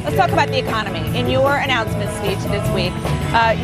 Let's talk about the economy. In your announcement speech this week,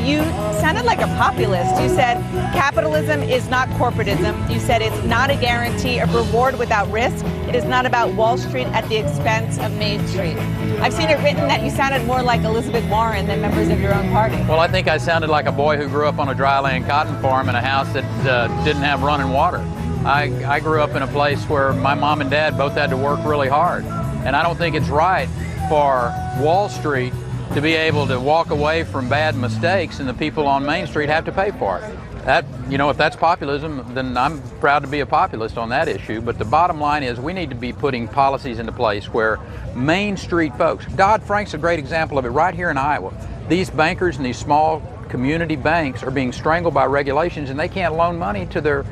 you sounded like a populist. You said capitalism is not corporatism. You said it's not a guarantee of reward without risk. It is not about Wall Street at the expense of Main Street. I've seen it written that you sounded more like Elizabeth Warren than members of your own party. Well, I think I sounded like a boy who grew up on a dryland cotton farm in a house that didn't have running water. I grew up in a place where my mom and dad both had to work really hard. And I don't think it's right for Wall Street to be able to walk away from bad mistakes and the people on Main Street have to pay for it. That, you know, if that's populism, then I'm proud to be a populist on that issue. But the bottom line is we need to be putting policies into place where Main Street folks, Dodd-Frank's a great example of it right here in Iowa. These bankers and these small community banks are being strangled by regulations and they can't loan money to their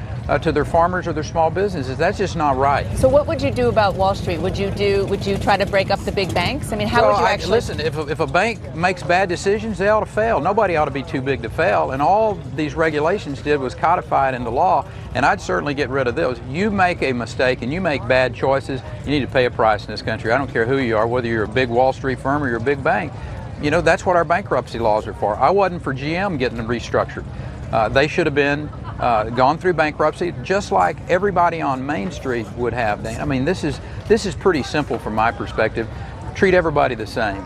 farmers or their small businesses. That's just not right. So what would you do about Wall Street? Would you try to break up the big banks? I mean, how would you actually... Listen, if a bank makes bad decisions, they ought to fail. Nobody ought to be too big to fail. And all these regulations did was codify it into law. And I'd certainly get rid of those. You make a mistake and you make bad choices, you need to pay a price in this country. I don't care who you are, whether you're a big Wall Street firm or you're a big bank. You know, that's what our bankruptcy laws are for. I wasn't for GM getting them restructured. They should have been gone through bankruptcy just like everybody on Main Street would have. I mean, this is pretty simple from my perspective. Treat everybody the same.